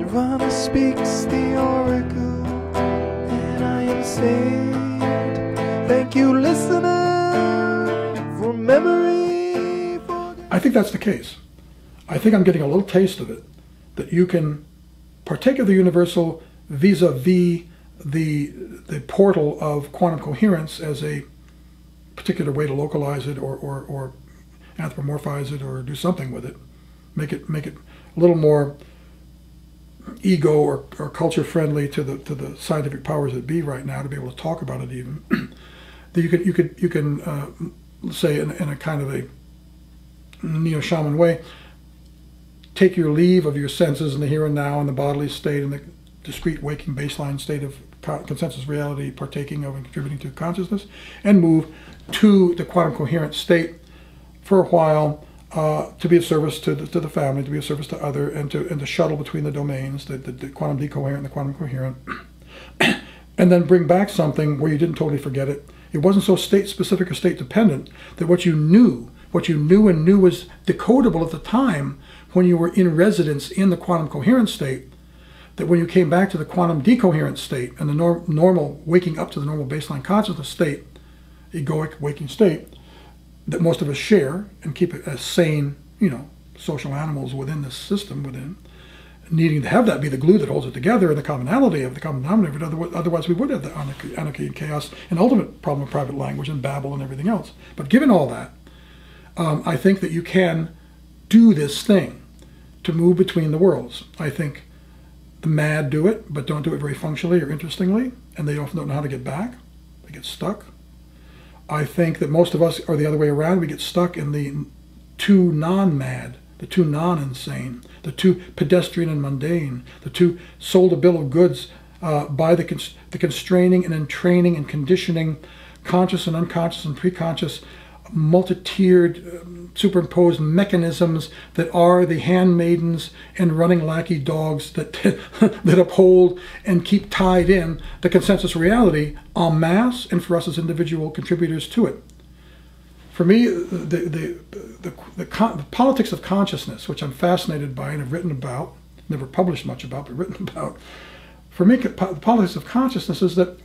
Nirvana speaks the oracle, and I am saved. Thank you, listener, for memory. I think that's the case. I think I'm getting a little taste of it, that you can partake of the universal vis-a-vis the portal of quantum coherence as a particular way to localize it or anthropomorphize it or do something with it. Make it a little more ego or culture friendly to the scientific powers that be right now to be able to talk about it even. That you can say in a kind of a neo-shaman way, take your leave of your senses in the here and now and the bodily state and the discrete waking baseline state of consensus reality, partaking of and contributing to consciousness, and move to the quantum coherent state for a while to be of service to the family, to be of service to other, and to shuttle between the domains, the quantum decoherent and the quantum coherent, and then bring back something where you didn't totally forget it. It wasn't so state specific or state dependent that what you knew and knew was decodable at the time when you were in residence in the quantum coherent state, that when you came back to the quantum decoherent state and the normal waking up to the normal baseline consciousness state, egoic waking state, that most of us share and keep it as sane, social animals within this system, needing to have that be the glue that holds it together and the commonality of the common denominator. Otherwise we would have the anarchy and chaos and ultimate problem of private language and Babel and everything else. But given all that, I think that you can do this thing to move between the worlds. I think the mad do it, but don't do it very functionally or interestingly, and they often don't know how to get back. They get stuck. I think that most of us are the other way around. We get stuck in the too non-mad, the too non-insane, the too pedestrian and mundane, the too sold a bill of goods by the constraining and entraining and conditioning, conscious and unconscious and preconscious, multi-tiered, superimposed mechanisms that are the handmaidens and running lackey dogs that that uphold and keep tied in the consensus reality en masse and for us as individual contributors to it. For me, the politics of consciousness, which I'm fascinated by and have written about, never published much about, but written about. For me, the politics of consciousness is that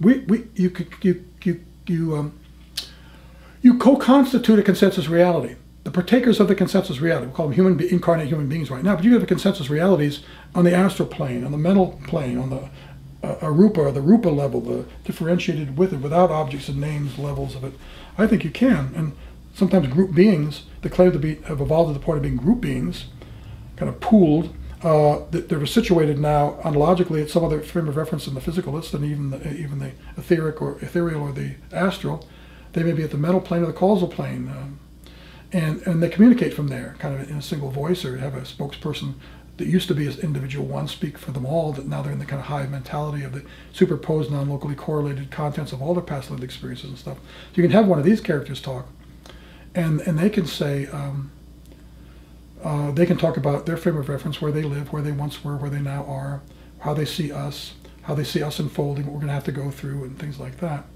you co-constitute a consensus reality. The partakers of the consensus reality, we call them incarnate human beings right now, but you have the consensus realities on the astral plane, on the mental plane, on the arupa or the rupa level, the differentiated with it, without objects and names, levels of it. I think you can, and sometimes group beings that claim to have evolved to the point of being group beings, kind of pooled, they're situated now ontologically at some other frame of reference in the physicalist and even the etheric or ethereal or the astral. They may be at the mental plane or the causal plane, and they communicate from there, kind of in a single voice, or have a spokesperson that used to be as individual one speak for them all, that now they're in the kind of hive mentality of the superposed, non-locally correlated contents of all their past lived experiences and stuff. So you can have one of these characters talk, and they can say, they can talk about their frame of reference, where they live, where they once were, where they now are, how they see us unfolding, what we're going to have to go through, and things like that.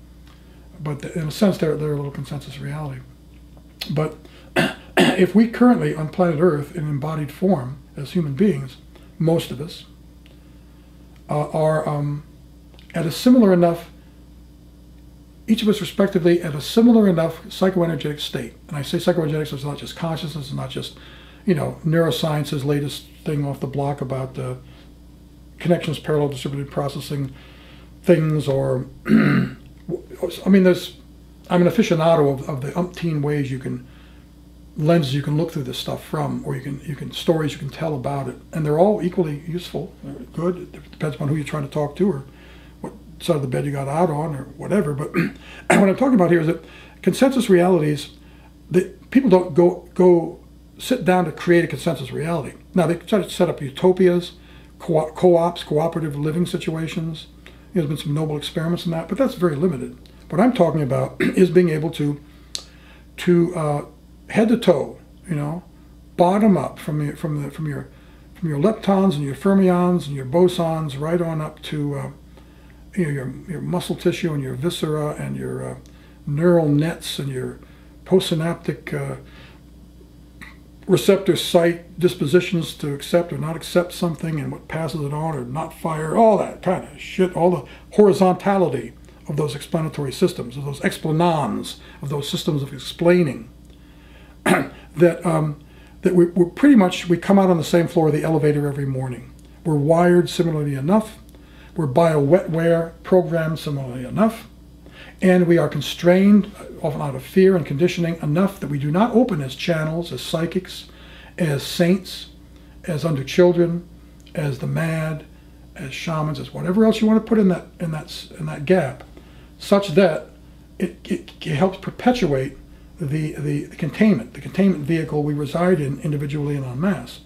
But in a sense, they're a little consensus reality. But if we currently on planet Earth in embodied form as human beings, most of us are at a similar enough, each of us respectively at a similar enough psychoenergetic state. And I say psychoenergetics is not just consciousness, it's not just, neuroscience's latest thing off the block about connections, parallel distributed processing things, or I mean, I'm an aficionado of the umpteen ways lenses you can look through this stuff from, or stories you can tell about it, and they're all equally useful, good. It depends upon who you're trying to talk to, or what side of the bed you got out on, or whatever. But what I'm talking about here is that consensus realities, that people don't go sit down to create a consensus reality. Now they try to set up utopias, co-ops, cooperative living situations. There's been some noble experiments in that, but that's very limited. What I'm talking about is being able to head to toe, bottom up from your leptons and your fermions and your bosons, right on up to your muscle tissue and your viscera and your neural nets and your postsynaptic receptor site dispositions to accept or not accept something, and what passes it on or not fire, all that kind of shit, all the horizontality of those explanatory systems, of those explanans, of those systems of explaining, that we're pretty much, we come out on the same floor of the elevator every morning. We're wired similarly enough. We're bio-wetware programmed similarly enough. And we are constrained, often out of fear and conditioning, enough that we do not open as channels, as psychics, as saints, as under children, as the mad, as shamans, as whatever else you want to put in that gap, such that it helps perpetuate the containment vehicle we reside in individually and en masse.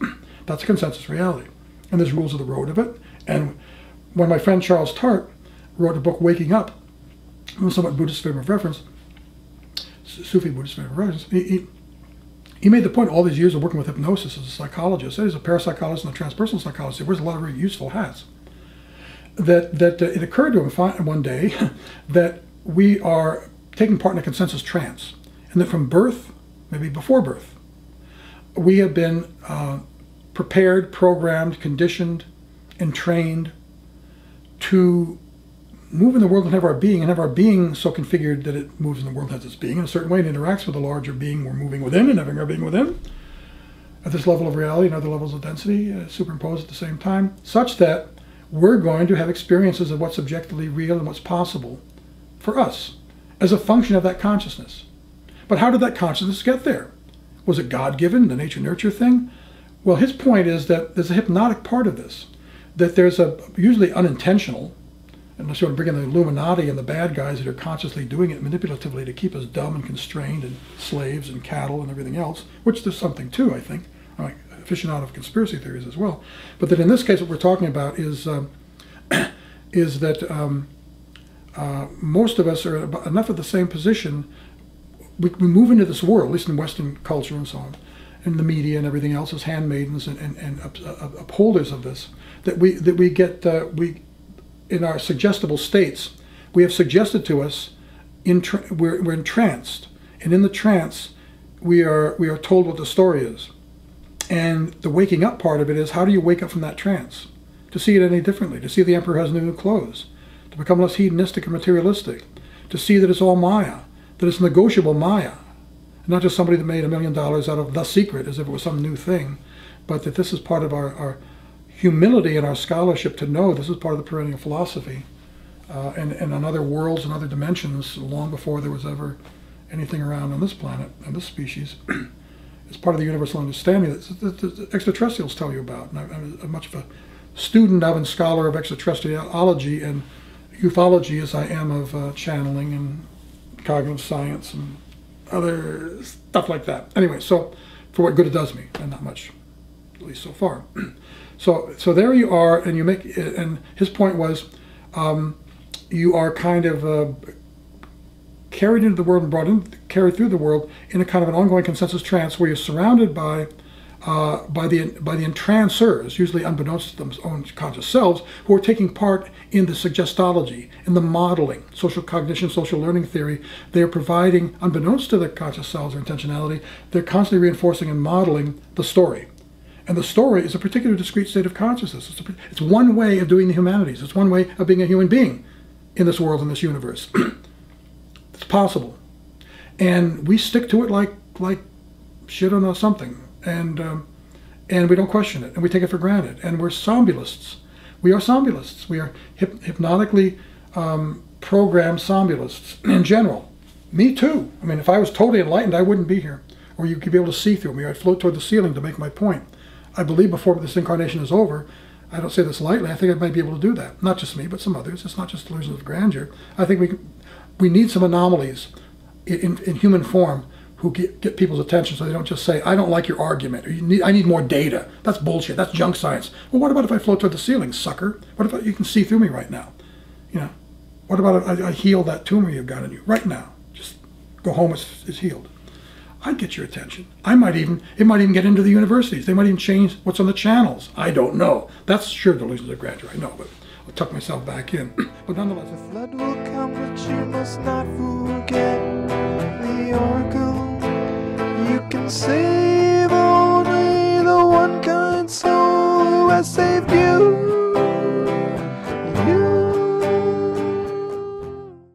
That's a consensus reality. And there's rules of the road of it. And when my friend Charles Tart wrote a book, Waking Up, somewhat Buddhist frame of reference, Sufi Buddhist frame of reference, he made the point all these years of working with hypnosis as a psychologist, he's a parapsychologist and a transpersonal psychologist, he wears a lot of very useful hats, that it occurred to him one day that we are taking part in a consensus trance, and that from birth, maybe before birth, we have been prepared, programmed, conditioned, and trained to move in the world and have our being so configured that it moves in the world as its being in a certain way and interacts with the larger being we're moving within and having our being within at this level of reality and other levels of density superimposed at the same time, such that we're going to have experiences of what's objectively real and what's possible for us as a function of that consciousness. But how did that consciousness get there? Was it God-given, the nature-nurture thing? Well, his point is that there's a hypnotic part of this, that there's a usually unintentional, unless you want to bring in the Illuminati and the bad guys that are consciously doing it manipulatively to keep us dumb and constrained and slaves and cattle and everything else, which there's something too, I think. I'm an aficionado of conspiracy theories as well. But that in this case what we're talking about is that most of us are enough of the same position. We move into this world, at least in Western culture and so on, and the media and everything else as handmaidens and upholders of this, that we get in our suggestible states, we have suggested to us, we're entranced, and in the trance, we are told what the story is. And the waking up part of it is, how do you wake up from that trance? To see it any differently, to see the emperor has new clothes, to become less hedonistic and materialistic, to see that it's all Maya, that it's negotiable Maya, not just somebody that made $1 million out of The Secret as if it was some new thing, but that this is part of our humility and our scholarship to know this is part of the perennial philosophy, and on other worlds and other dimensions long before there was ever anything around on this planet and this species. It's part of the universal understanding that the extraterrestrials tell you about. And I'm much of a student of and scholar of extraterrestriology and ufology as I am of channeling and cognitive science and other stuff like that. Anyway, so for what good it does me, and not much, at least so far. So there you are, and you make, and his point was, you are kind of carried into the world and carried through the world in a kind of an ongoing consensus trance where you're surrounded by the entrancers, usually unbeknownst to their own conscious selves, who are taking part in the suggestology, in the modeling, social cognition, social learning theory. They are providing, unbeknownst to their conscious selves or intentionality, they're constantly reinforcing and modeling the story. And the story is a particular discrete state of consciousness. It's one way of doing the humanities. It's one way of being a human being in this world, in this universe. It's possible. And we stick to it like shit on something. And we don't question it. And we take it for granted. And we're somnambulists. We are somnambulists. We are hypnotically programmed somnambulists in general. Me too. I mean, if I was totally enlightened, I wouldn't be here. Or you could be able to see through me. I'd float toward the ceiling to make my point. I believe before this incarnation is over, I don't say this lightly, I think I might be able to do that. Not just me, but some others. It's not just delusions of grandeur. I think we need some anomalies in human form who get people's attention so they don't just say, I don't like your argument, or I need more data. That's bullshit. That's junk science. Well, what about if I float toward the ceiling, sucker? What about you can see through me right now? You know, what about if I heal that tumor you've got in you right now? Just go home, it's healed. I'd get your attention. It might even get into the universities. They might even change what's on the channels. I don't know. That's sure delusions of grandeur, I know, but I'll tuck myself back in. But nonetheless. The flood will come, but you must not forget the oracle. You can save all one kind soul who has saved you.